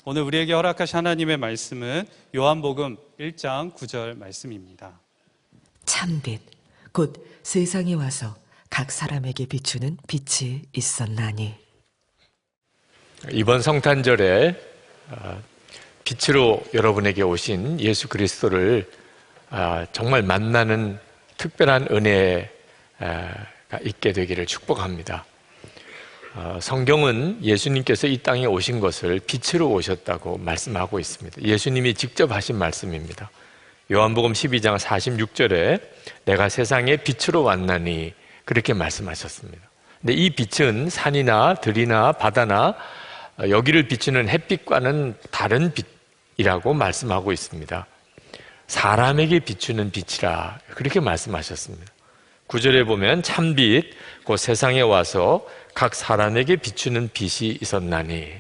오늘 우리에게 허락하신 하나님의 말씀은 요한복음 1장 9절 말씀입니다. 참빛 곧 세상에 와서 각 사람에게 비추는 빛이 있었나니. 이번 성탄절에 빛으로 여러분에게 오신 예수 그리스도를 정말 만나는 특별한 은혜가 있게 되기를 축복합니다. 성경은 예수님께서 이 땅에 오신 것을 빛으로 오셨다고 말씀하고 있습니다. 예수님이 직접 하신 말씀입니다. 요한복음 12장 46절에 내가 세상에 빛으로 왔나니 그렇게 말씀하셨습니다. 근데 이 빛은 산이나 들이나 바다나 여기를 비추는 햇빛과는 다른 빛이라고 말씀하고 있습니다. 사람에게 비추는 빛이라 그렇게 말씀하셨습니다. 9절에 보면 참빛 곧 세상에 와서 각 사람에게 비추는 빛이 있었나니.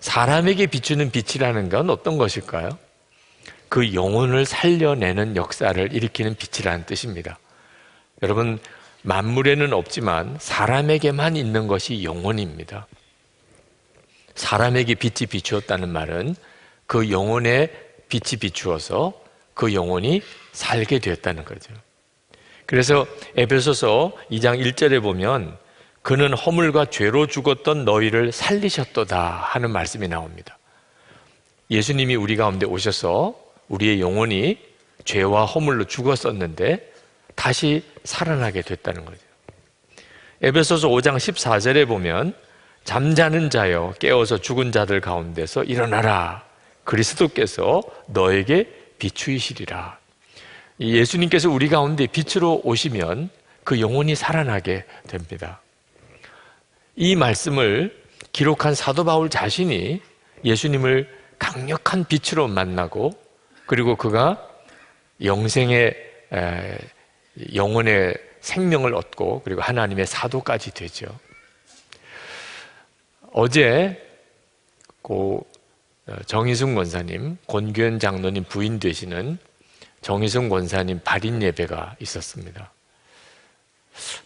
사람에게 비추는 빛이라는 건 어떤 것일까요? 그 영혼을 살려내는 역사를 일으키는 빛이라는 뜻입니다. 여러분, 만물에는 없지만 사람에게만 있는 것이 영혼입니다. 사람에게 빛이 비추었다는 말은 그 영혼에 빛이 비추어서 그 영혼이 살게 되었다는 거죠. 그래서 에베소서 2장 1절에 보면 그는 허물과 죄로 죽었던 너희를 살리셨도다 하는 말씀이 나옵니다. 예수님이 우리 가운데 오셔서 우리의 영혼이 죄와 허물로 죽었었는데 다시 살아나게 됐다는 거죠. 에베소서 5장 14절에 보면 잠자는 자여 깨어서 죽은 자들 가운데서 일어나라. 그리스도께서 너에게 비추이시리라. 예수님께서 우리 가운데 빛으로 오시면 그 영혼이 살아나게 됩니다. 이 말씀을 기록한 사도 바울 자신이 예수님을 강력한 빛으로 만나고 그리고 그가 영생의 영혼의 생명을 얻고 그리고 하나님의 사도까지 되죠. 어제 정희승 권사님, 권규현 장로님 부인 되시는 정희승 권사님 발인 예배가 있었습니다.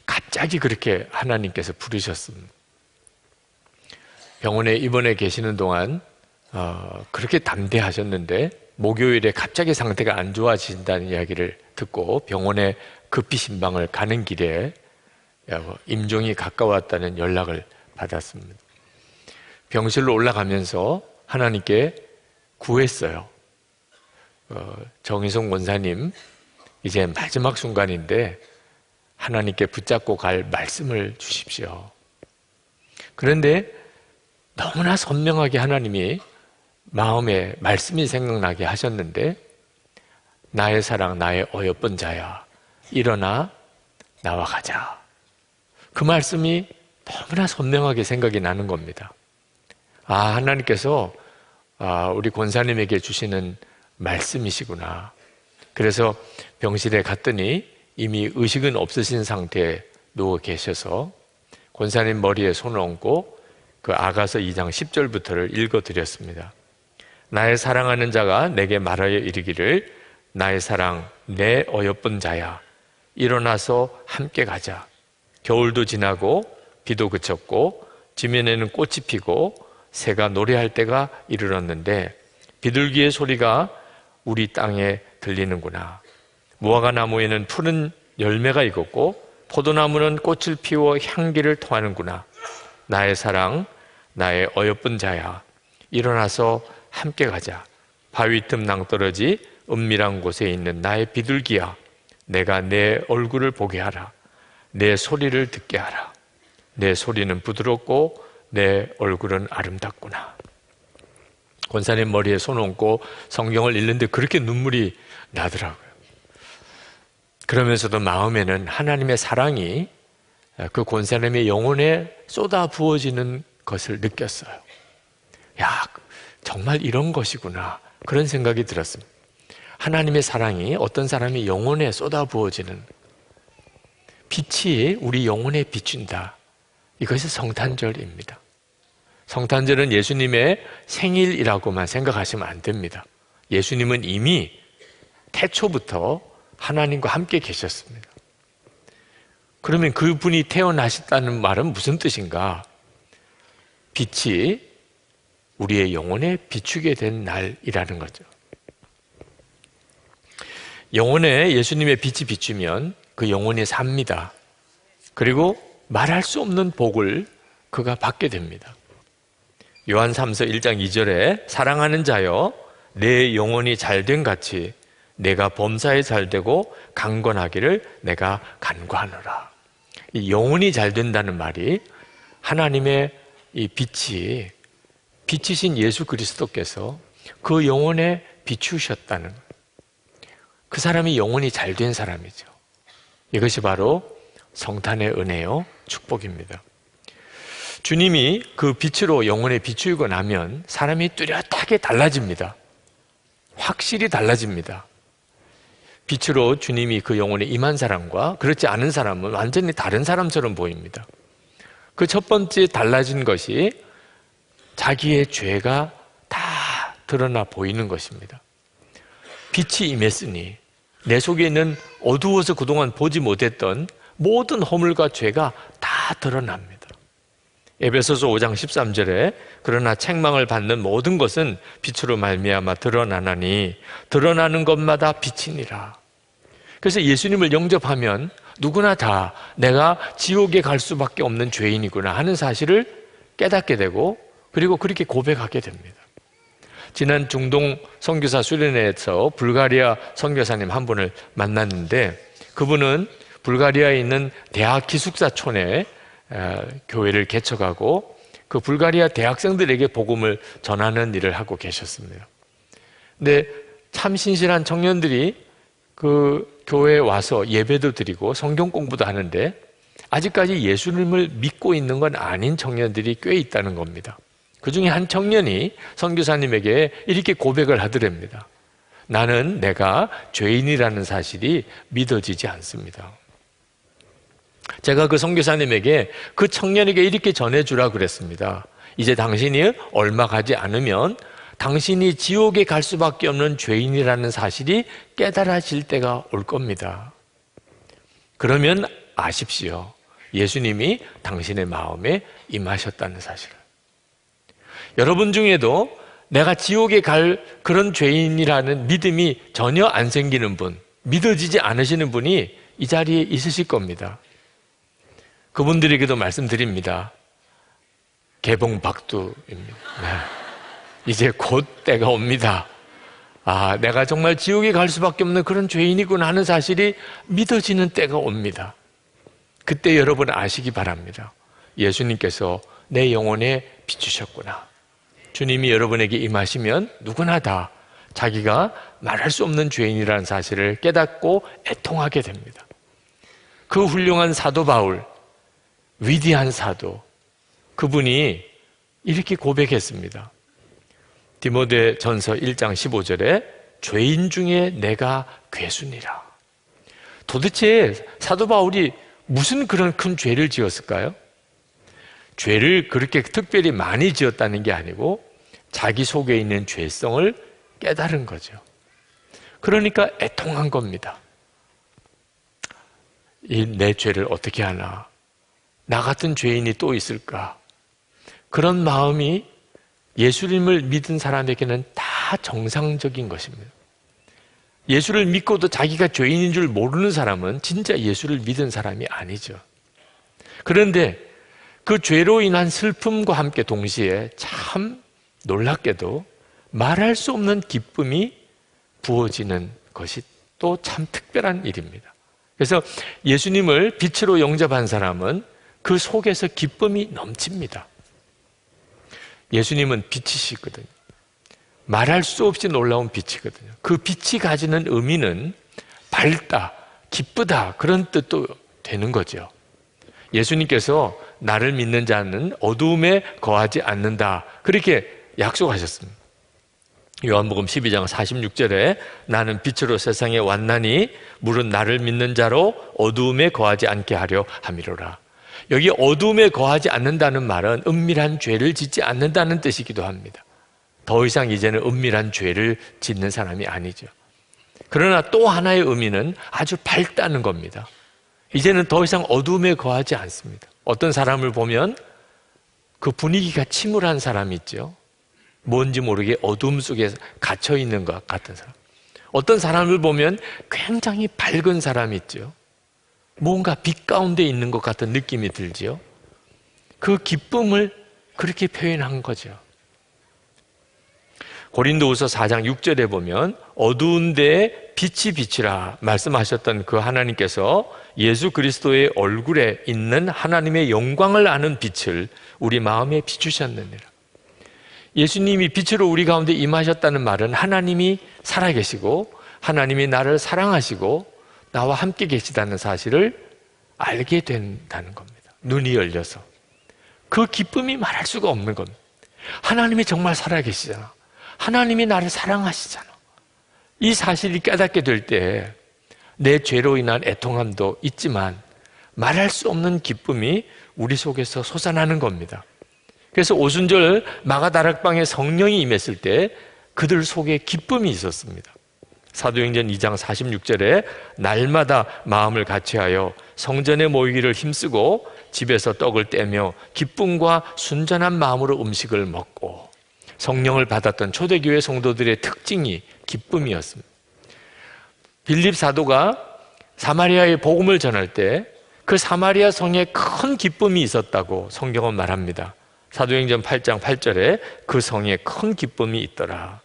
갑자기 그렇게 하나님께서 부르셨습니다. 병원에 입원해 계시는 동안 그렇게 담대하셨는데 목요일에 갑자기 상태가 안 좋아진다는 이야기를 듣고 병원에 급히 신방을 가는 길에 임종이 가까웠다는 연락을 받았습니다. 병실로 올라가면서 하나님께 구했어요. 정희성 권사님 이제 마지막 순간인데 하나님께 붙잡고 갈 말씀을 주십시오. 그런데 너무나 선명하게 하나님이 마음에 말씀이 생각나게 하셨는데 나의 사랑 나의 어여쁜 자야 일어나 나와 가자. 그 말씀이 너무나 선명하게 생각이 나는 겁니다. 하나님께서 우리 권사님에게 주시는 말씀이시구나. 그래서 병실에 갔더니 이미 의식은 없으신 상태에 누워 계셔서 권사님 머리에 손을 얹고 그 아가서 2장 10절부터를 읽어드렸습니다. 나의 사랑하는 자가 내게 말하여 이르기를 나의 사랑 내 어여쁜 자야 일어나서 함께 가자. 겨울도 지나고 비도 그쳤고 지면에는 꽃이 피고 새가 노래할 때가 이르렀는데 비둘기의 소리가 우리 땅에 들리는구나. 무화과 나무에는 푸른 열매가 익었고 포도나무는 꽃을 피워 향기를 토하는구나. 나의 사랑 나의 어여쁜 자야 일어나서 함께 가자. 바위 틈 낭떠러지 은밀한 곳에 있는 나의 비둘기야 내가 내 얼굴을 보게 하라. 내 소리를 듣게 하라. 내 소리는 부드럽고 내 얼굴은 아름답구나. 권사님 머리에 손 얹고 성경을 읽는데 그렇게 눈물이 나더라고요. 그러면서도 마음에는 하나님의 사랑이 그 권사님의 영혼에 쏟아 부어지는 것을 느꼈어요. 정말 이런 것이구나. 그런 생각이 들었습니다. 하나님의 사랑이 어떤 사람의 영혼에 쏟아 부어지는 빛이 우리 영혼에 비춘다. 이것이 성탄절입니다. 성탄절은 예수님의 생일이라고만 생각하시면 안 됩니다. 예수님은 이미 태초부터 하나님과 함께 계셨습니다. 그러면 그분이 태어나셨다는 말은 무슨 뜻인가? 빛이 우리의 영혼에 비추게 된 날이라는 거죠. 영혼에 예수님의 빛이 비추면 그 영혼이 삽니다. 그리고 말할 수 없는 복을 그가 받게 됩니다. 요한 3서 1장 2절에 사랑하는 자여 내 영혼이 잘된 같이 내가 범사에 잘되고 강건하기를 내가 간구하노라. 이 영혼이 잘된다는 말이 하나님의 이 빛이신 예수 그리스도께서 그 영혼에 비추셨다는 거예요. 그 사람이 영혼이 잘된 사람이죠. 이것이 바로 성탄의 은혜요 축복입니다. 주님이 그 빛으로 영혼에 비추고 나면 사람이 뚜렷하게 달라집니다. 확실히 달라집니다. 빛으로 주님이 그 영혼에 임한 사람과 그렇지 않은 사람은 완전히 다른 사람처럼 보입니다. 그 첫 번째 달라진 것이 자기의 죄가 다 드러나 보이는 것입니다. 빛이 임했으니 내 속에 있는 어두워서 그동안 보지 못했던 모든 허물과 죄가 다 드러납니다. 에베소서 5장 13절에 그러나 책망을 받는 모든 것은 빛으로 말미암아 드러나나니 드러나는 것마다 빛이니라. 그래서 예수님을 영접하면 누구나 다 내가 지옥에 갈 수밖에 없는 죄인이구나 하는 사실을 깨닫게 되고 그리고 그렇게 고백하게 됩니다. 지난 중동 선교사 수련회에서 불가리아 선교사님 한 분을 만났는데 그분은 불가리아에 있는 대학 기숙사촌에 교회를 개척하고 그 불가리아 대학생들에게 복음을 전하는 일을 하고 계셨습니다. 근데 참 신실한 청년들이 그 교회에 와서 예배도 드리고 성경 공부도 하는데 아직까지 예수님을 믿고 있는 건 아닌 청년들이 꽤 있다는 겁니다. 그 중에 한 청년이 선교사님에게 이렇게 고백을 하더랍니다. 나는 내가 죄인이라는 사실이 믿어지지 않습니다. 제가 그 선교사님에게 그 청년에게 이렇게 전해주라 그랬습니다. 이제 당신이 얼마 가지 않으면 당신이 지옥에 갈 수밖에 없는 죄인이라는 사실이 깨달아질 때가 올 겁니다. 그러면 아십시오. 예수님이 당신의 마음에 임하셨다는 사실을. 여러분 중에도 내가 지옥에 갈 그런 죄인이라는 믿음이 전혀 안 생기는 분, 믿어지지 않으시는 분이 이 자리에 있으실 겁니다. 그분들에게도 말씀드립니다. 개봉박두입니다. 네. 이제 곧 때가 옵니다. 아, 내가 정말 지옥에 갈 수밖에 없는 그런 죄인이구나 하는 사실이 믿어지는 때가 옵니다. 그때 여러분 아시기 바랍니다. 예수님께서 내 영혼에 비추셨구나. 주님이 여러분에게 임하시면 누구나 다 자기가 말할 수 없는 죄인이라는 사실을 깨닫고 애통하게 됩니다. 그 훌륭한 사도 바울, 위대한 사도, 그분이 이렇게 고백했습니다. 디모데 전서 1장 15절에 죄인 중에 내가 괴순이라. 도대체 사도 바울이 무슨 그런 큰 죄를 지었을까요? 죄를 그렇게 특별히 많이 지었다는 게 아니고 자기 속에 있는 죄성을 깨달은 거죠. 그러니까 애통한 겁니다. 내 죄를 어떻게 하나? 나 같은 죄인이 또 있을까? 그런 마음이 예수님을 믿은 사람에게는 다 정상적인 것입니다. 예수를 믿고도 자기가 죄인인 줄 모르는 사람은 진짜 예수를 믿은 사람이 아니죠. 그런데 그 죄로 인한 슬픔과 함께 동시에 참 놀랍게도 말할 수 없는 기쁨이 부어지는 것이 또 참 특별한 일입니다. 그래서 예수님을 빛으로 영접한 사람은 그 속에서 기쁨이 넘칩니다. 예수님은 빛이시거든요. 말할 수 없이 놀라운 빛이거든요. 그 빛이 가지는 의미는 밝다, 기쁘다 그런 뜻도 되는 거죠. 예수님께서 나를 믿는 자는 어두움에 거하지 않는다 그렇게 약속하셨습니다. 요한복음 12장 46절에 나는 빛으로 세상에 왔나니 물은 나를 믿는 자로 어두움에 거하지 않게 하려 함이로라. 여기 어두움에 거하지 않는다는 말은 은밀한 죄를 짓지 않는다는 뜻이기도 합니다. 더 이상 이제는 은밀한 죄를 짓는 사람이 아니죠. 그러나 또 하나의 의미는 아주 밝다는 겁니다. 이제는 더 이상 어두움에 거하지 않습니다. 어떤 사람을 보면 그 분위기가 침울한 사람이 있죠. 뭔지 모르게 어둠 속에 갇혀 있는 것 같은 사람. 어떤 사람을 보면 굉장히 밝은 사람이 있죠. 뭔가 빛 가운데 있는 것 같은 느낌이 들지요. 그 기쁨을 그렇게 표현한 거죠. 고린도후서 4장 6절에 보면 어두운 데에 빛이 비치라 말씀하셨던 그 하나님께서 예수 그리스도의 얼굴에 있는 하나님의 영광을 아는 빛을 우리 마음에 비추셨느니라. 예수님이 빛으로 우리 가운데 임하셨다는 말은 하나님이 살아계시고 하나님이 나를 사랑하시고 나와 함께 계시다는 사실을 알게 된다는 겁니다. 눈이 열려서. 그 기쁨이 말할 수가 없는 겁니다. 하나님이 정말 살아계시잖아. 하나님이 나를 사랑하시잖아. 이 사실을 깨닫게 될 때 내 죄로 인한 애통함도 있지만 말할 수 없는 기쁨이 우리 속에서 솟아나는 겁니다. 그래서 오순절 마가다락방에 성령이 임했을 때 그들 속에 기쁨이 있었습니다. 사도행전 2장 46절에 날마다 마음을 같이하여 성전에 모이기를 힘쓰고 집에서 떡을 떼며 기쁨과 순전한 마음으로 음식을 먹고. 성령을 받았던 초대교회 성도들의 특징이 기쁨이었습니다. 빌립 사도가 사마리아에 복음을 전할 때 그 사마리아 성에 큰 기쁨이 있었다고 성경은 말합니다. 사도행전 8장 8절에 그 성에 큰 기쁨이 있더라.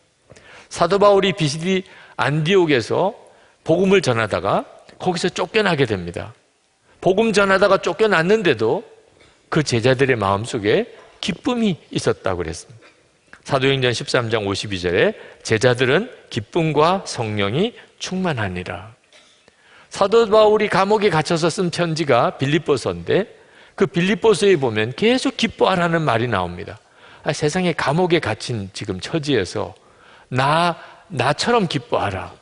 사도 바울이 비시디 안디옥에서 복음을 전하다가 거기서 쫓겨나게 됩니다. 복음 전하다가 쫓겨났는데도 그 제자들의 마음속에 기쁨이 있었다고 그랬습니다. 사도행전 13장 52절에 제자들은 기쁨과 성령이 충만하니라. 사도 바울이 감옥에 갇혀서 쓴 편지가 빌립보서인데 그 빌립보서에 보면 계속 기뻐하라는 말이 나옵니다. 세상에 감옥에 갇힌 지금 처지에서 나처럼 기뻐하라.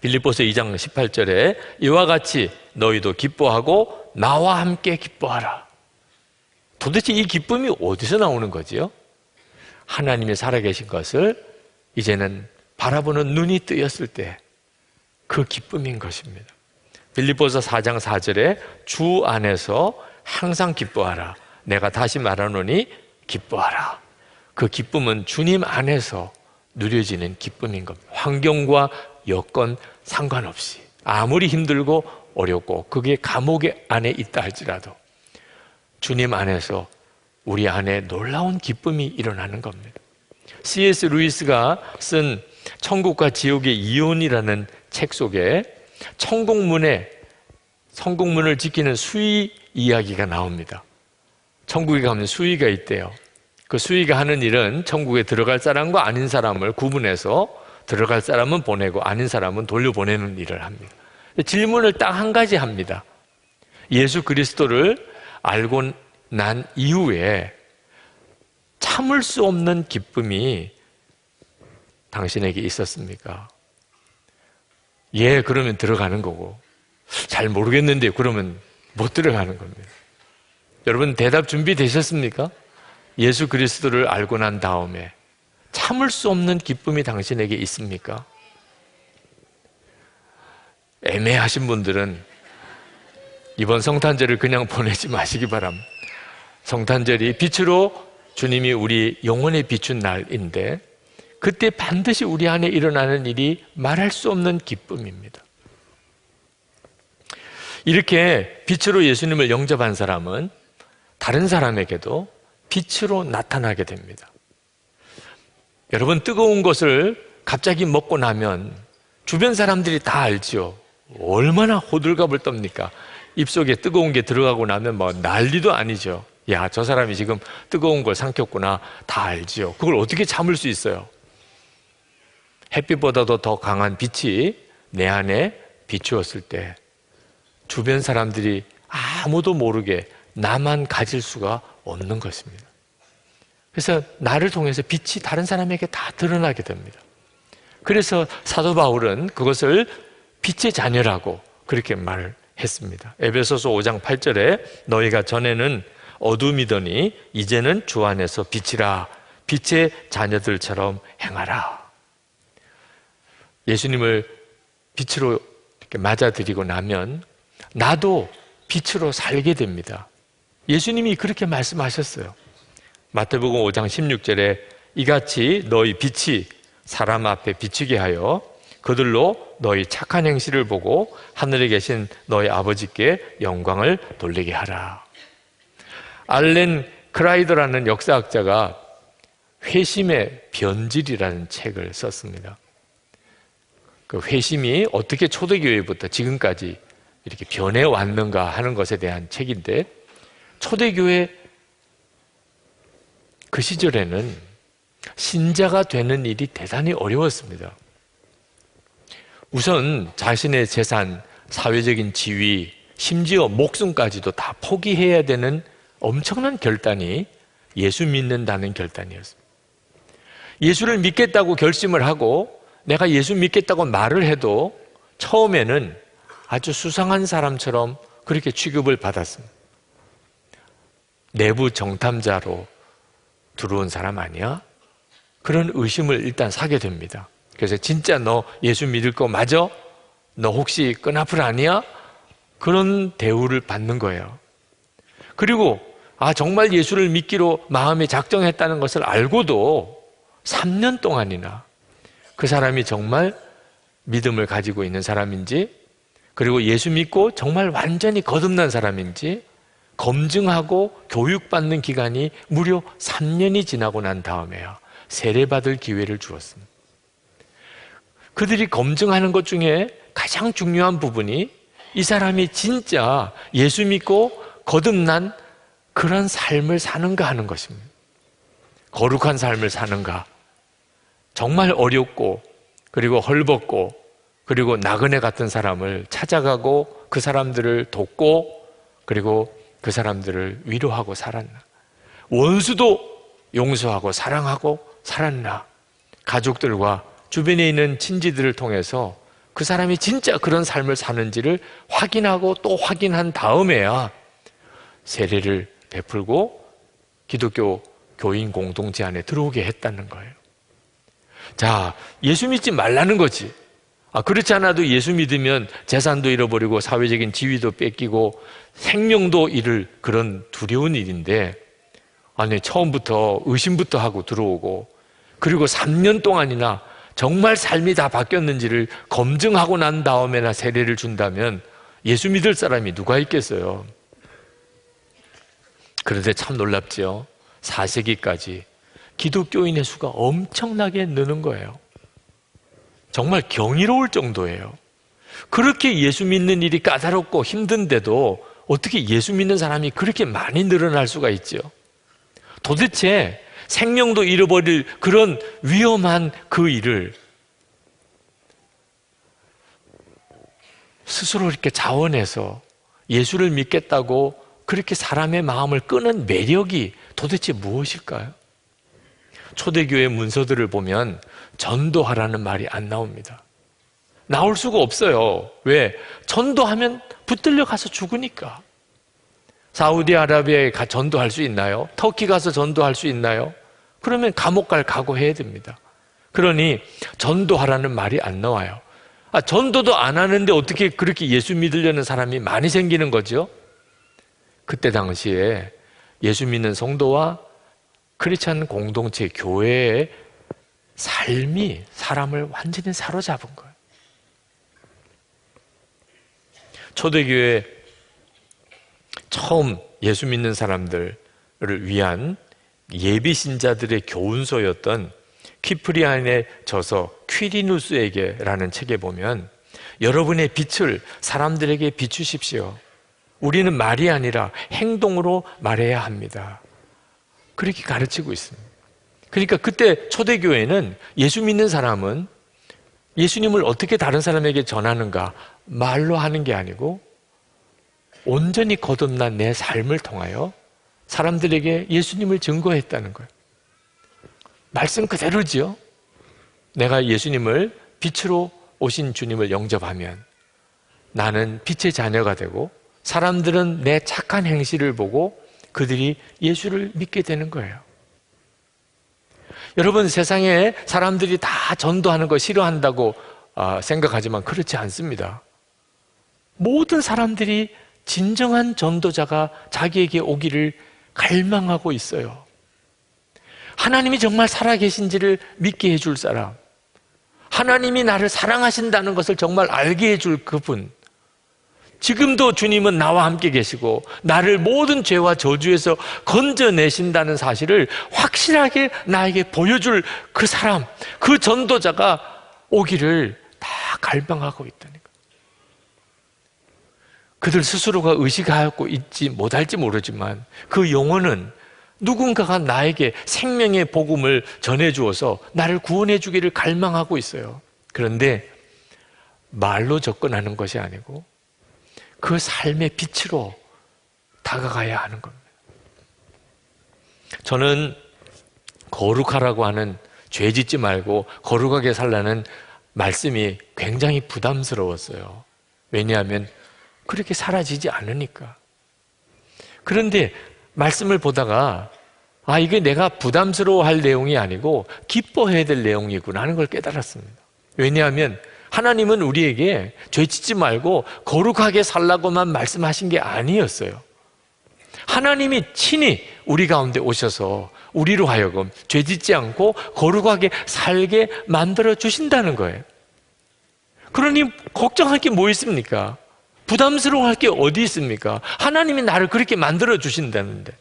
빌립보서 2장 18절에 이와 같이 너희도 기뻐하고 나와 함께 기뻐하라. 도대체 이 기쁨이 어디서 나오는 거지요? 하나님이 살아계신 것을 이제는 바라보는 눈이 뜨였을 때 그 기쁨인 것입니다. 빌립보서 4장 4절에 주 안에서 항상 기뻐하라. 내가 다시 말하노니 기뻐하라. 그 기쁨은 주님 안에서 누려지는 기쁨인 겁니다. 환경과 여건 상관없이 아무리 힘들고 어렵고 그게 감옥 안에 있다 할지라도 주님 안에서 우리 안에 놀라운 기쁨이 일어나는 겁니다. C.S. 루이스가 쓴 천국과 지옥의 이혼이라는 책 속에 천국문을 지키는 수의 이야기가 나옵니다. 천국에 가면 수의가 있대요. 그 수의가 하는 일은 천국에 들어갈 사람과 아닌 사람을 구분해서 들어갈 사람은 보내고 아닌 사람은 돌려보내는 일을 합니다. 질문을 딱 한 가지 합니다. 예수 그리스도를 알고 난 이후에 참을 수 없는 기쁨이 당신에게 있었습니까? 예, 그러면 들어가는 거고 잘 모르겠는데 그러면 못 들어가는 겁니다. 여러분 대답 준비되셨습니까? 예수 그리스도를 알고 난 다음에 참을 수 없는 기쁨이 당신에게 있습니까? 애매하신 분들은 이번 성탄절을 그냥 보내지 마시기 바랍니다. 성탄절이 빛으로 주님이 우리 영혼에 비춘 날인데 그때 반드시 우리 안에 일어나는 일이 말할 수 없는 기쁨입니다. 이렇게 빛으로 예수님을 영접한 사람은 다른 사람에게도 빛으로 나타나게 됩니다. 여러분 뜨거운 것을 갑자기 먹고 나면 주변 사람들이 다 알지요. 얼마나 호들갑을 떱니까? 입속에 뜨거운 게 들어가고 나면 뭐 난리도 아니죠. 야, 저 사람이 지금 뜨거운 걸 삼켰구나. 다 알지요. 그걸 어떻게 참을 수 있어요? 햇빛보다도 더 강한 빛이 내 안에 비추었을 때 주변 사람들이 아무도 모르게 나만 가질 수가 없는 것입니다. 그래서 나를 통해서 빛이 다른 사람에게 다 드러나게 됩니다. 그래서 사도 바울은 그것을 빛의 자녀라고 그렇게 말을 했습니다. 에베소서 5장 8절에 너희가 전에는 어둠이더니 이제는 주 안에서 빛이라. 빛의 자녀들처럼 행하라. 예수님을 빛으로 이렇게 맞아들이고 나면 나도 빛으로 살게 됩니다. 예수님이 그렇게 말씀하셨어요. 마태복음 5장 16절에 이같이 너희 빛이 사람 앞에 비치게 하여 그들로 너희 착한 행실을 보고 하늘에 계신 너희 아버지께 영광을 돌리게 하라. 알렌 크라이더라는 역사학자가 회심의 변질이라는 책을 썼습니다. 그 회심이 어떻게 초대교회부터 지금까지 이렇게 변해왔는가 하는 것에 대한 책인데, 초대교회 그 시절에는 신자가 되는 일이 대단히 어려웠습니다. 우선 자신의 재산, 사회적인 지위, 심지어 목숨까지도 다 포기해야 되는 엄청난 결단이 예수 믿는다는 결단이었습니다. 예수를 믿겠다고 결심을 하고 내가 예수 믿겠다고 말을 해도 처음에는 아주 수상한 사람처럼 그렇게 취급을 받았습니다. 내부 정탐자로 들어온 사람 아니야? 그런 의심을 일단 사게 됩니다. 그래서 진짜 너 예수 믿을 거 맞아? 너 혹시 끈앞을 아니야? 그런 대우를 받는 거예요. 그리고 정말 예수를 믿기로 마음에 작정했다는 것을 알고도 3년 동안이나 그 사람이 정말 믿음을 가지고 있는 사람인지, 그리고 예수 믿고 정말 완전히 거듭난 사람인지 검증하고 교육받는 기간이 무려 3년이 지나고 난 다음에야 세례받을 기회를 주었습니다. 그들이 검증하는 것 중에 가장 중요한 부분이 이 사람이 진짜 예수 믿고 거듭난 그런 삶을 사는가 하는 것입니다. 거룩한 삶을 사는가, 정말 어렵고 그리고 헐벗고 그리고 나그네 같은 사람을 찾아가고 그 사람들을 돕고 그리고 그 사람들을 위로하고 살았나, 원수도 용서하고 사랑하고 살았나, 가족들과 주변에 있는 친지들을 통해서 그 사람이 진짜 그런 삶을 사는지를 확인하고 또 확인한 다음에야 세례를 베풀고 기독교 교인 공동체 안에 들어오게 했다는 거예요. 자, 예수 믿지 말라는 거지. 그렇지 않아도 예수 믿으면 재산도 잃어버리고 사회적인 지위도 뺏기고 생명도 잃을 그런 두려운 일인데, 처음부터 의심부터 하고 들어오고 그리고 3년 동안이나 정말 삶이 다 바뀌었는지를 검증하고 난 다음에나 세례를 준다면 예수 믿을 사람이 누가 있겠어요? 그런데 참 놀랍죠. 4세기까지 기독교인의 수가 엄청나게 느는 거예요. 정말 경이로울 정도예요. 그렇게 예수 믿는 일이 까다롭고 힘든데도 어떻게 예수 믿는 사람이 그렇게 많이 늘어날 수가 있죠? 도대체 생명도 잃어버릴 그런 위험한 그 일을 스스로 이렇게 자원해서 예수를 믿겠다고 그렇게 사람의 마음을 끄는 매력이 도대체 무엇일까요? 초대교회 문서들을 보면 전도하라는 말이 안 나옵니다. 나올 수가 없어요. 왜? 전도하면 붙들려 가서 죽으니까. 사우디아라비아에 전도할 수 있나요? 터키 가서 전도할 수 있나요? 그러면 감옥 갈 각오해야 됩니다. 그러니 전도하라는 말이 안 나와요. 전도도 안 하는데 어떻게 그렇게 예수 믿으려는 사람이 많이 생기는 거죠? 그때 당시에 예수 믿는 성도와 크리스찬 공동체 교회의 삶이 사람을 완전히 사로잡은 거예요. 초대교회 처음 예수 믿는 사람들을 위한 예비 신자들의 교훈서였던 키프리안의 저서 퀴리누스에게라는 책에 보면, 여러분의 빛을 사람들에게 비추십시오. 우리는 말이 아니라 행동으로 말해야 합니다. 그렇게 가르치고 있습니다. 그러니까 그때 초대교회는 예수 믿는 사람은 예수님을 어떻게 다른 사람에게 전하는가, 말로 하는 게 아니고 온전히 거듭난 내 삶을 통하여 사람들에게 예수님을 증거했다는 거예요. 말씀 그대로지요. 내가 예수님을 빛으로 오신 주님을 영접하면 나는 빛의 자녀가 되고 사람들은 내 착한 행실을 보고 그들이 예수를 믿게 되는 거예요. 여러분, 세상에 사람들이 다 전도하는 거 싫어한다고 생각하지만 그렇지 않습니다. 모든 사람들이 진정한 전도자가 자기에게 오기를 갈망하고 있어요. 하나님이 정말 살아계신지를 믿게 해줄 사람, 하나님이 나를 사랑하신다는 것을 정말 알게 해줄 그분, 지금도 주님은 나와 함께 계시고 나를 모든 죄와 저주에서 건져내신다는 사실을 확실하게 나에게 보여줄 그 사람, 그 전도자가 오기를 다 갈망하고 있다는 거예요. 그들 스스로가 의식하고 있지 못할지 모르지만 그 영혼은 누군가가 나에게 생명의 복음을 전해주어서 나를 구원해 주기를 갈망하고 있어요. 그런데 말로 접근하는 것이 아니고 그 삶의 빛으로 다가가야 하는 겁니다. 저는 거룩하라고 하는, 죄 짓지 말고 거룩하게 살라는 말씀이 굉장히 부담스러웠어요. 왜냐하면 그렇게 사라지지 않으니까. 그런데 말씀을 보다가 이게 내가 부담스러워할 내용이 아니고 기뻐해야 될 내용이구나 하는 걸 깨달았습니다. 왜냐하면 하나님은 우리에게 죄 짓지 말고 거룩하게 살라고만 말씀하신 게 아니었어요. 하나님이 친히 우리 가운데 오셔서 우리로 하여금 죄 짓지 않고 거룩하게 살게 만들어 주신다는 거예요. 그러니 걱정할 게 뭐 있습니까? 부담스러워할 게 어디 있습니까? 하나님이 나를 그렇게 만들어 주신다는데.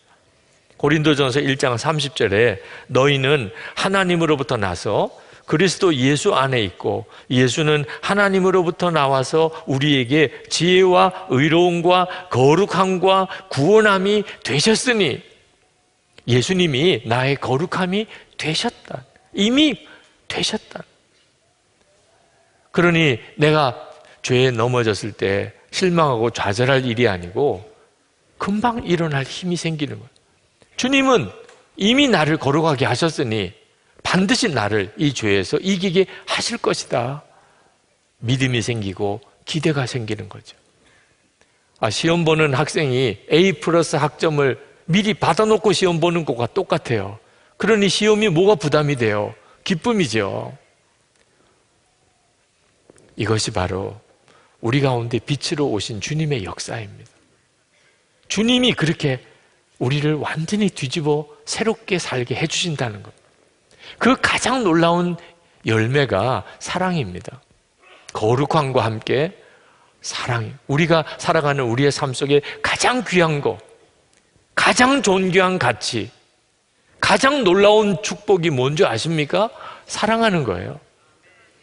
고린도전서 1장 30절에 너희는 하나님으로부터 나서 그리스도 예수 안에 있고 예수는 하나님으로부터 나와서 우리에게 지혜와 의로움과 거룩함과 구원함이 되셨으니, 예수님이 나의 거룩함이 되셨다. 이미 되셨다. 그러니 내가 죄에 넘어졌을 때 실망하고 좌절할 일이 아니고 금방 일어날 힘이 생기는 거예요. 주님은 이미 나를 거룩하게 하셨으니 반드시 나를 이 죄에서 이기게 하실 것이다. 믿음이 생기고 기대가 생기는 거죠. 시험 보는 학생이 A+ 학점을 미리 받아놓고 시험 보는 것과 똑같아요. 그러니 시험이 뭐가 부담이 돼요? 기쁨이죠. 이것이 바로 우리 가운데 빛으로 오신 주님의 역사입니다. 주님이 그렇게 우리를 완전히 뒤집어 새롭게 살게 해주신다는 것. 그 가장 놀라운 열매가 사랑입니다. 거룩함과 함께 사랑이, 우리가 살아가는 우리의 삶 속에 가장 귀한 것, 가장 존귀한 가치, 가장 놀라운 축복이 뭔지 아십니까? 사랑하는 거예요.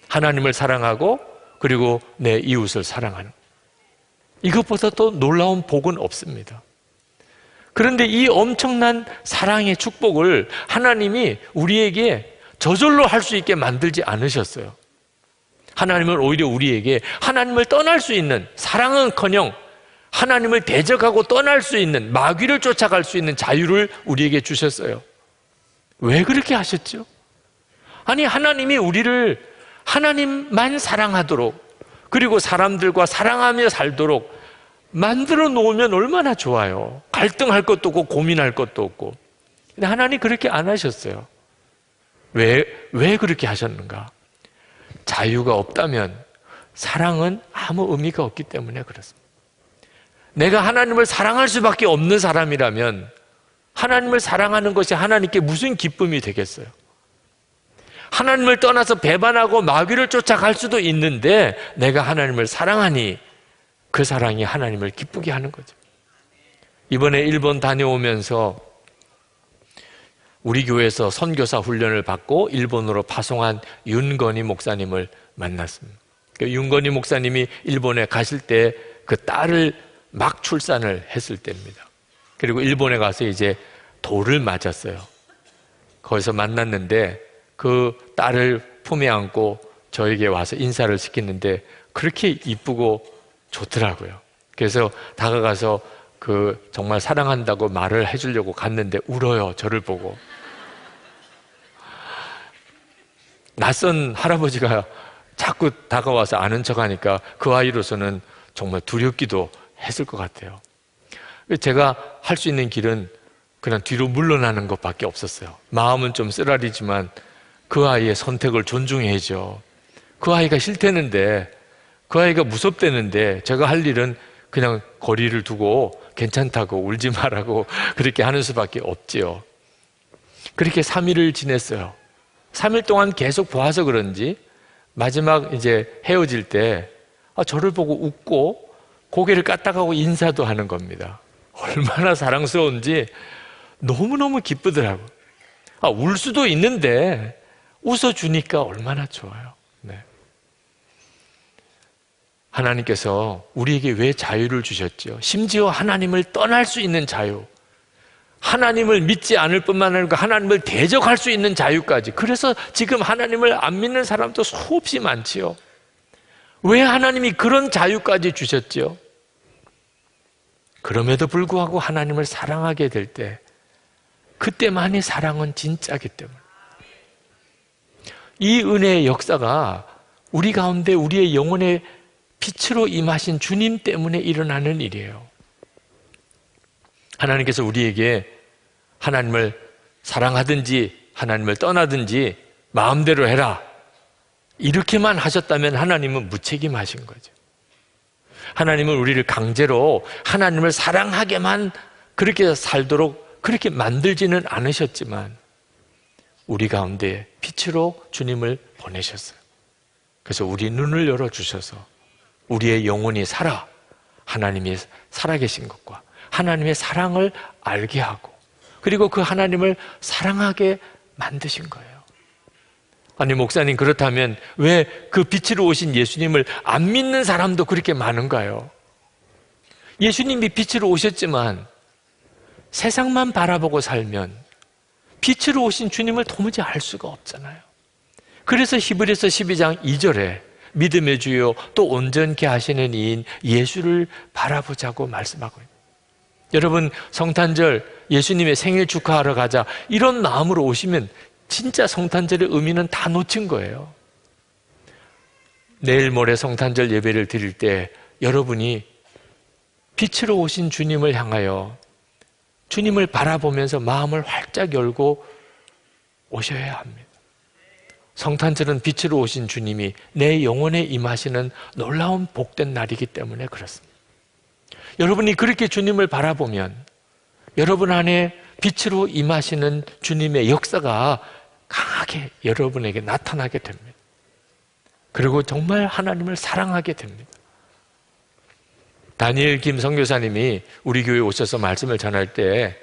하나님을 사랑하고 그리고 내 이웃을 사랑하는, 이것보다 더 놀라운 복은 없습니다. 그런데 이 엄청난 사랑의 축복을 하나님이 우리에게 저절로 할 수 있게 만들지 않으셨어요. 하나님은 오히려 우리에게 하나님을 떠날 수 있는, 사랑은커녕 하나님을 대적하고 떠날 수 있는, 마귀를 쫓아갈 수 있는 자유를 우리에게 주셨어요. 왜 그렇게 하셨죠? 아니, 하나님이 우리를 하나님만 사랑하도록, 그리고 사람들과 사랑하며 살도록 만들어 놓으면 얼마나 좋아요. 갈등할 것도 없고 고민할 것도 없고. 근데 하나님 그렇게 안 하셨어요. 왜 그렇게 하셨는가? 자유가 없다면 사랑은 아무 의미가 없기 때문에 그렇습니다. 내가 하나님을 사랑할 수밖에 없는 사람이라면 하나님을 사랑하는 것이 하나님께 무슨 기쁨이 되겠어요? 하나님을 떠나서 배반하고 마귀를 쫓아갈 수도 있는데 내가 하나님을 사랑하니 그 사랑이 하나님을 기쁘게 하는 거죠. 이번에 일본 다녀오면서 우리 교회에서 선교사 훈련을 받고 일본으로 파송한 윤건희 목사님을 만났습니다. 윤건희 목사님이 일본에 가실 때 그 딸을 막 출산을 했을 때입니다. 그리고 일본에 가서 이제 돌을 맞았어요. 거기서 만났는데 그 딸을 품에 안고 저에게 와서 인사를 시키는데 그렇게 이쁘고 좋더라고요. 그래서 다가가서 그 정말 사랑한다고 말을 해주려고 갔는데 울어요. 저를 보고. 낯선 할아버지가 자꾸 다가와서 아는 척하니까 그 아이로서는 정말 두렵기도 했을 것 같아요. 제가 할 수 있는 길은 그냥 뒤로 물러나는 것밖에 없었어요. 마음은 좀 쓰라리지만 그 아이의 선택을 존중해야죠. 그 아이가 싫다는데, 그 아이가 무섭다는데 제가 할 일은 그냥 거리를 두고 괜찮다고 울지 말라고 그렇게 하는 수밖에 없지요. 그렇게 3일을 지냈어요. 3일 동안 계속 보아서 그런지 마지막 이제 헤어질 때 저를 보고 웃고 고개를 까딱하고 인사도 하는 겁니다. 얼마나 사랑스러운지 너무너무 기쁘더라고요. 울 수도 있는데 웃어주니까 얼마나 좋아요. 네. 하나님께서 우리에게 왜 자유를 주셨죠? 심지어 하나님을 떠날 수 있는 자유, 하나님을 믿지 않을 뿐만 아니라 하나님을 대적할 수 있는 자유까지. 그래서 지금 하나님을 안 믿는 사람도 수없이 많지요. 왜 하나님이 그런 자유까지 주셨죠? 그럼에도 불구하고 하나님을 사랑하게 될 때, 그때만이 사랑은 진짜기 때문에. 이 은혜의 역사가 우리 가운데 우리의 영혼의 빛으로 임하신 주님 때문에 일어나는 일이에요. 하나님께서 우리에게 하나님을 사랑하든지 하나님을 떠나든지 마음대로 해라, 이렇게만 하셨다면 하나님은 무책임하신 거죠. 하나님은 우리를 강제로 하나님을 사랑하게만 그렇게 살도록 그렇게 만들지는 않으셨지만 우리 가운데 빛으로 주님을 보내셨어요. 그래서 우리 눈을 열어주셔서 우리의 영혼이 살아 하나님이 살아계신 것과 하나님의 사랑을 알게 하고, 그리고 그 하나님을 사랑하게 만드신 거예요. 아니, 목사님, 그렇다면 왜 그 빛으로 오신 예수님을 안 믿는 사람도 그렇게 많은가요? 예수님이 빛으로 오셨지만 세상만 바라보고 살면 빛으로 오신 주님을 도무지 알 수가 없잖아요. 그래서 히브리서 12장 2절에 믿음의 주요 또 온전케 하시는 이인 예수를 바라보자고 말씀하고 있습니다. 여러분, 성탄절 예수님의 생일 축하하러 가자, 이런 마음으로 오시면 진짜 성탄절의 의미는 다 놓친 거예요. 내일 모레 성탄절 예배를 드릴 때 여러분이 빛으로 오신 주님을 향하여 주님을 바라보면서 마음을 활짝 열고 오셔야 합니다. 성탄절은 빛으로 오신 주님이 내 영혼에 임하시는 놀라운 복된 날이기 때문에 그렇습니다. 여러분이 그렇게 주님을 바라보면 여러분 안에 빛으로 임하시는 주님의 역사가 강하게 여러분에게 나타나게 됩니다. 그리고 정말 하나님을 사랑하게 됩니다. 다니엘 김 선교사님이 우리 교회에 오셔서 말씀을 전할 때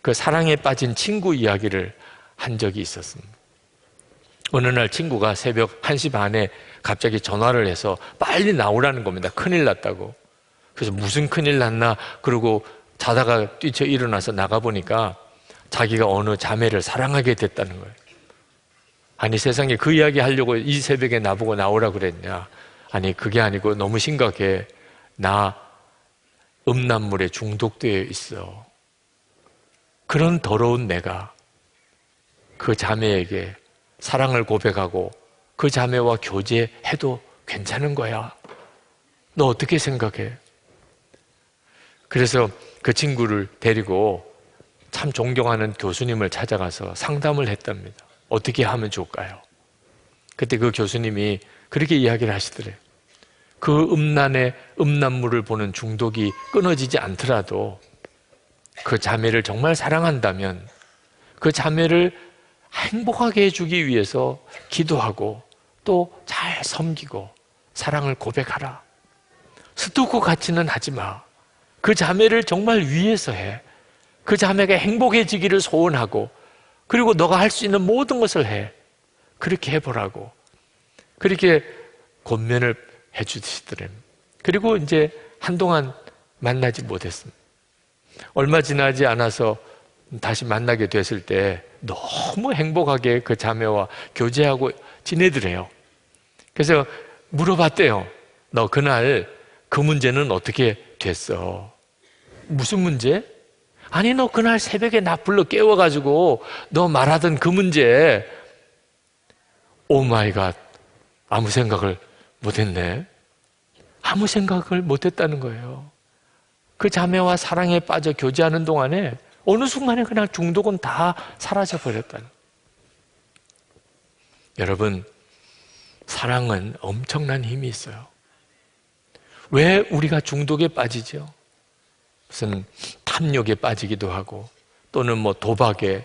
그 사랑에 빠진 친구 이야기를 한 적이 있었습니다. 어느 날 친구가 새벽 1시 반에 갑자기 전화를 해서 빨리 나오라는 겁니다. 큰일 났다고. 그래서 무슨 큰일 났나 그러고 자다가 뛰쳐 일어나서 나가보니까 자기가 어느 자매를 사랑하게 됐다는 거예요. 아니, 세상에 그 이야기 하려고 이 새벽에 나보고 나오라 그랬냐? 아니, 그게 아니고 너무 심각해. 나 음란물에 중독되어 있어. 그런 더러운 내가 그 자매에게 사랑을 고백하고 그 자매와 교제해도 괜찮은 거야. 너 어떻게 생각해? 그래서 그 친구를 데리고 참 존경하는 교수님을 찾아가서 상담을 했답니다. 어떻게 하면 좋을까요? 그때 그 교수님이 그렇게 이야기를 하시더래요. 그 음란물을 보는 중독이 끊어지지 않더라도 그 자매를 정말 사랑한다면 그 자매를 행복하게 해주기 위해서 기도하고 또 잘 섬기고 사랑을 고백하라. 스토커 같이는 하지 마. 그 자매를 정말 위해서 해. 그 자매가 행복해지기를 소원하고, 그리고 너가 할 수 있는 모든 것을 해. 그렇게 해보라고. 그렇게 권면을 해주시더래요. 그리고 이제 한동안 만나지 못했습니다. 얼마 지나지 않아서 다시 만나게 됐을 때 너무 행복하게 그 자매와 교제하고 지내더래요. 그래서 물어봤대요. 너 그날 그 문제는 어떻게 됐어? 무슨 문제? 아니, 너 그날 새벽에 나 불러 깨워가지고 너 말하던 그 문제. 오 마이 갓, 아무 생각을 못했네. 아무 생각을 못했다는 거예요. 그 자매와 사랑에 빠져 교제하는 동안에 어느 순간에 그냥 중독은 다 사라져 버렸다는. 여러분, 사랑은 엄청난 힘이 있어요. 왜 우리가 중독에 빠지죠? 무슨 탐욕에 빠지기도 하고, 또는 뭐 도박에,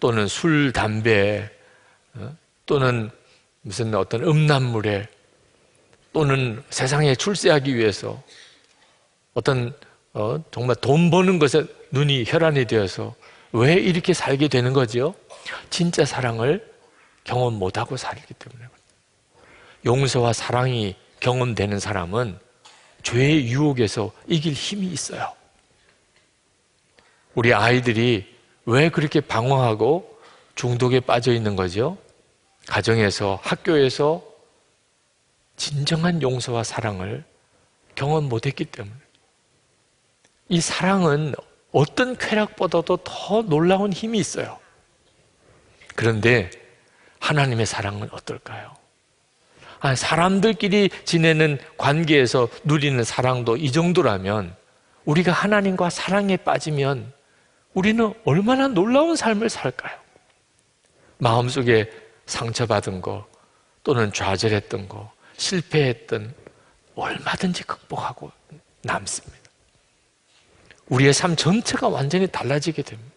또는 술, 담배, 또는 무슨 어떤 음란물에, 또는 세상에 출세하기 위해서 어떤 정말 돈 버는 것에 눈이 혈안이 되어서 왜 이렇게 살게 되는 거지요? 진짜 사랑을 경험 못하고 살기 때문에. 용서와 사랑이 경험되는 사람은 죄의 유혹에서 이길 힘이 있어요. 우리 아이들이 왜 그렇게 방황하고 중독에 빠져 있는 거죠? 가정에서, 학교에서 진정한 용서와 사랑을 경험 못했기 때문에. 이 사랑은 어떤 쾌락보다도 더 놀라운 힘이 있어요. 그런데 하나님의 사랑은 어떨까요? 사람들끼리 지내는 관계에서 누리는 사랑도 이 정도라면 우리가 하나님과 사랑에 빠지면 우리는 얼마나 놀라운 삶을 살까요? 마음속에 상처받은 거, 또는 좌절했던 거, 실패했던 얼마든지 극복하고 남습니다. 우리의 삶 전체가 완전히 달라지게 됩니다.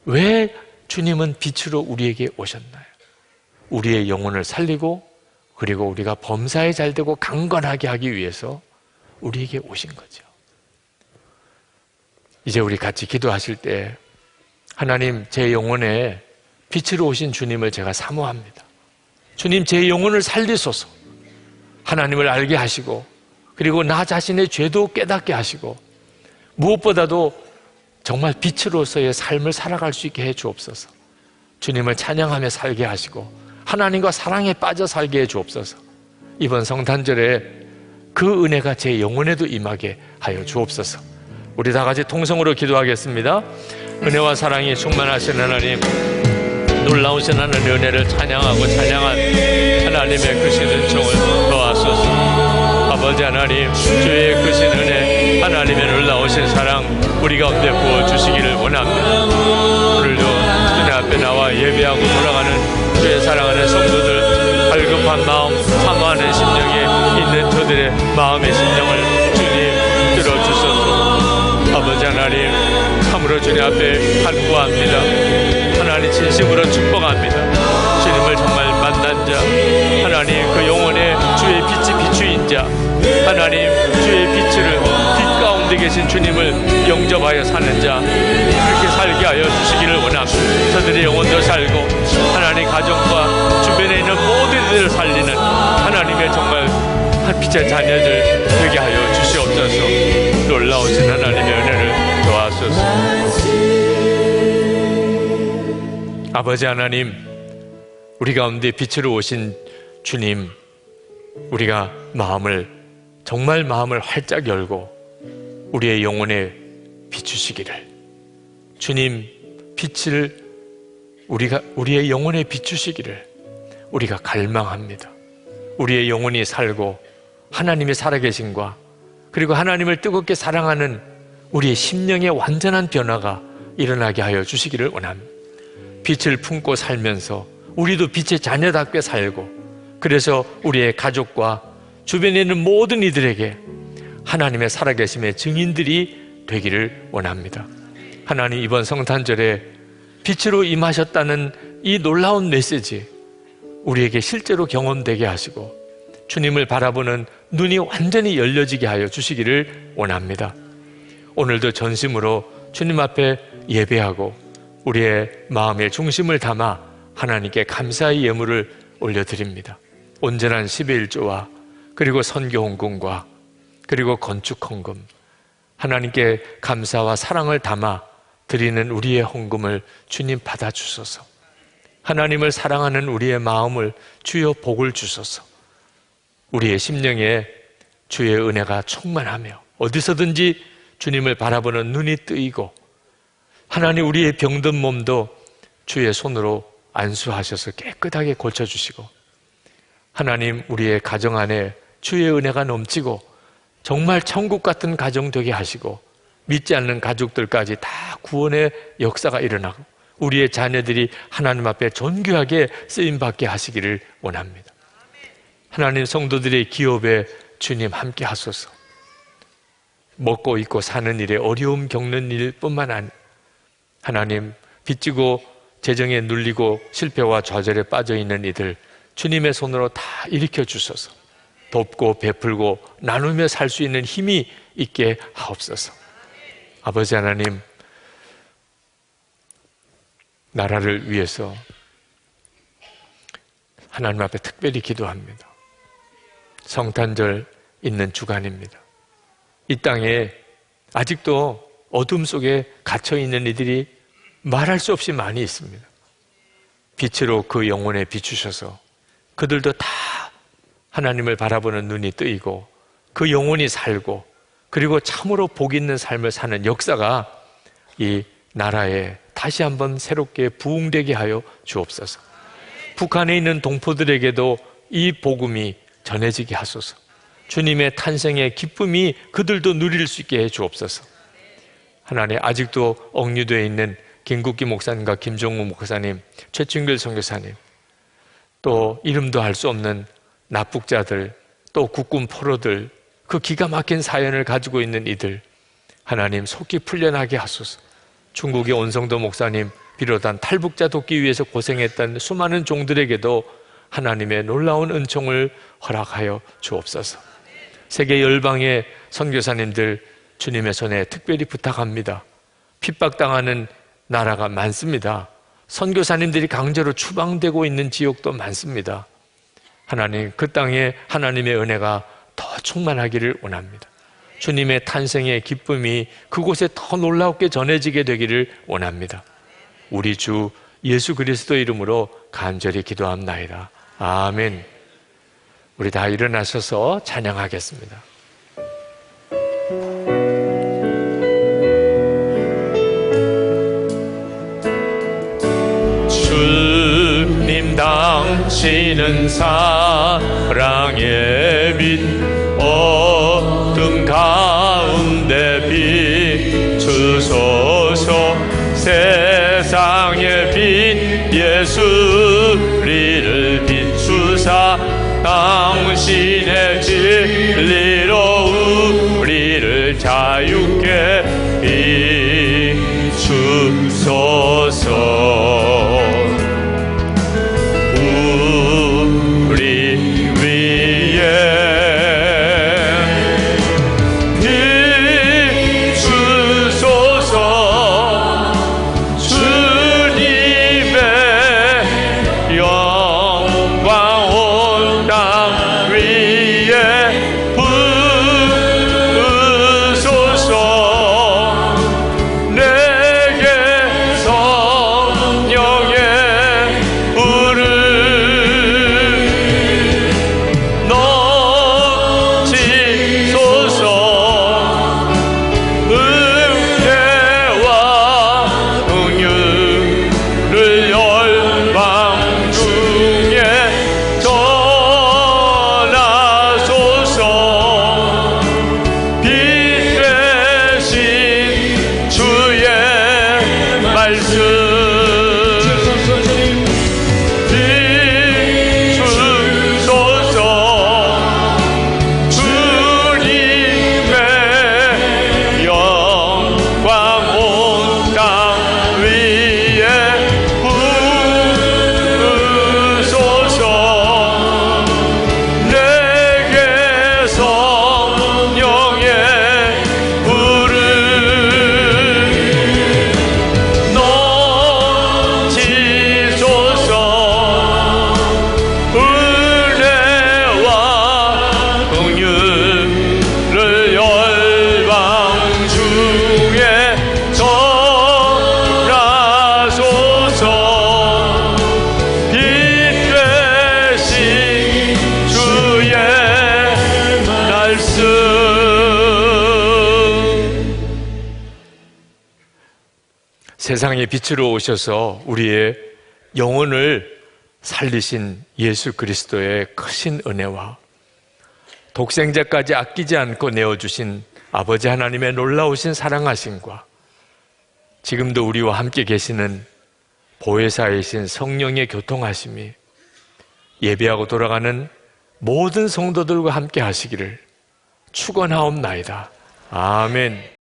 왜 주님은 빛으로 우리에게 오셨나요? 우리의 영혼을 살리고, 그리고 우리가 범사에 잘되고 강건하게 하기 위해서 우리에게 오신 거죠. 이제 우리 같이 기도하실 때, 하나님, 제 영혼에 빛으로 오신 주님을 제가 사모합니다. 주님, 제 영혼을 살리소서. 하나님을 알게 하시고, 그리고 나 자신의 죄도 깨닫게 하시고, 무엇보다도 정말 빛으로서의 삶을 살아갈 수 있게 해 주옵소서. 주님을 찬양하며 살게 하시고 하나님과 사랑에 빠져 살게 해 주옵소서. 이번 성탄절에 그 은혜가 제 영혼에도 임하게 하여 주옵소서. 우리 다 같이 통성으로 기도하겠습니다. 은혜와 사랑이 충만하신 하나님, 놀라우신 하나님의 은혜를 찬양하고 찬양한 하나님의 크신 은총을 더하소서. 아버지 하나님, 주의 크신 은혜, 하나님의 놀라우신 사랑 우리 가운데 부어주시기를 원합니다. 오늘도 주님 앞에 나와 예배하고 돌아가는 주의 사랑하는 성도들, 갈급한 마음, 사모하는 심령에 있는 저들의 마음의 심령을 주님 들어주소서. 아버지 하나님, 참으로 주님 앞에 간구합니다. 하나님, 진심으로 축복합니다. 주님을 정말 만난 자, 하나님, 그 영혼에 주의 빛이 비추인 자, 하나님, 주의 빛을 빛 가운데 계신 주님을 영접하여 사는 자, 그렇게 살게 하여 주시기를 원합니다. 저들의 영혼도 살고 하나님 가정과 주변에 있는 모든 이들을 살리는 하나님의 정말 빛의 자녀들 되게 하여 주시옵소서. 놀라우신 하나님의 은혜를 도와주소서. 아버지 하나님, 우리 가운데 빛으로 오신 주님, 우리가 정말 마음을 활짝 열고 우리의 영혼에 비추시기를, 주님 빛을 우리의 영혼에 비추시기를 우리가 갈망합니다. 우리의 영혼이 살고 하나님의 살아계심과 그리고 하나님을 뜨겁게 사랑하는 우리의 심령의 완전한 변화가 일어나게 하여 주시기를 원합니다. 빛을 품고 살면서 우리도 빛의 자녀답게 살고, 그래서 우리의 가족과 주변에 있는 모든 이들에게 하나님의 살아계심의 증인들이 되기를 원합니다. 하나님, 이번 성탄절에 빛으로 임하셨다는 이 놀라운 메시지 우리에게 실제로 경험되게 하시고 주님을 바라보는 눈이 완전히 열려지게 하여 주시기를 원합니다. 오늘도 전심으로 주님 앞에 예배하고 우리의 마음의 중심을 담아 하나님께 감사의 예물을 올려드립니다. 온전한 11조와 그리고 선교 헌금과 그리고 건축 헌금, 하나님께 감사와 사랑을 담아 드리는 우리의 헌금을 주님 받아주소서. 하나님을 사랑하는 우리의 마음을 주여 복을 주소서. 우리의 심령에 주의 은혜가 충만하며 어디서든지 주님을 바라보는 눈이 뜨이고, 하나님, 우리의 병든 몸도 주의 손으로 안수하셔서 깨끗하게 고쳐주시고, 하나님, 우리의 가정 안에 주의 은혜가 넘치고 정말 천국 같은 가정 되게 하시고, 믿지 않는 가족들까지 다 구원의 역사가 일어나고 우리의 자녀들이 하나님 앞에 존귀하게 쓰임받게 하시기를 원합니다. 하나님, 성도들의 기업에 주님 함께 하소서. 먹고 입고 사는 일에 어려움 겪는 일뿐만 아니라 하나님, 빚지고 재정에 눌리고 실패와 좌절에 빠져 있는 이들 주님의 손으로 다 일으켜 주소서. 돕고 베풀고 나누며 살 수 있는 힘이 있게 하옵소서. 아버지 하나님, 나라를 위해서 하나님 앞에 특별히 기도합니다. 성탄절 있는 주간입니다. 이 땅에 아직도 어둠 속에 갇혀 있는 이들이 말할 수 없이 많이 있습니다. 빛으로 그 영혼에 비추셔서 그들도 다 하나님을 바라보는 눈이 뜨이고 그 영혼이 살고 그리고 참으로 복 있는 삶을 사는 역사가 이 나라에 다시 한번 새롭게 부흥되게 하여 주옵소서. 북한에 있는 동포들에게도 이 복음이 전해지게 하소서. 주님의 탄생의 기쁨이 그들도 누릴 수 있게 해 주옵소서. 하나님, 아직도 억류되어 있는 김국기 목사님과 김종우 목사님, 최충길 선교사님, 또 이름도 알 수 없는 납북자들, 또 국군 포로들, 그 기가 막힌 사연을 가지고 있는 이들 하나님 속히 풀려나게 하소서. 중국의 온성도 목사님 비롯한 탈북자 돕기 위해서 고생했던 수많은 종들에게도 하나님의 놀라운 은총을 허락하여 주옵소서. 세계 열방의 선교사님들 주님의 손에 특별히 부탁합니다. 핍박당하는 나라가 많습니다. 선교사님들이 강제로 추방되고 있는 지역도 많습니다. 하나님, 그 땅에 하나님의 은혜가 더 충만하기를 원합니다. 주님의 탄생의 기쁨이 그곳에 더 놀랍게 전해지게 되기를 원합니다. 우리 주 예수 그리스도 이름으로 간절히 기도합나이다. 아멘. 우리 다 일어나셔서 찬양하겠습니다. 주님 당신은 사랑의 빛, 어둠 가운데 비추소서. 세상의 빛 예수 우리를 비추사 당신의 진리로 우리를 자유케 비추소서. 세상의 빛으로 오셔서 우리의 영혼을 살리신 예수 그리스도의 크신 은혜와 독생자까지 아끼지 않고 내어주신 아버지 하나님의 놀라우신 사랑하심과 지금도 우리와 함께 계시는 보혜사이신 성령의 교통하심이 예배하고 돌아가는 모든 성도들과 함께 하시기를 축원하옵나이다. 아멘.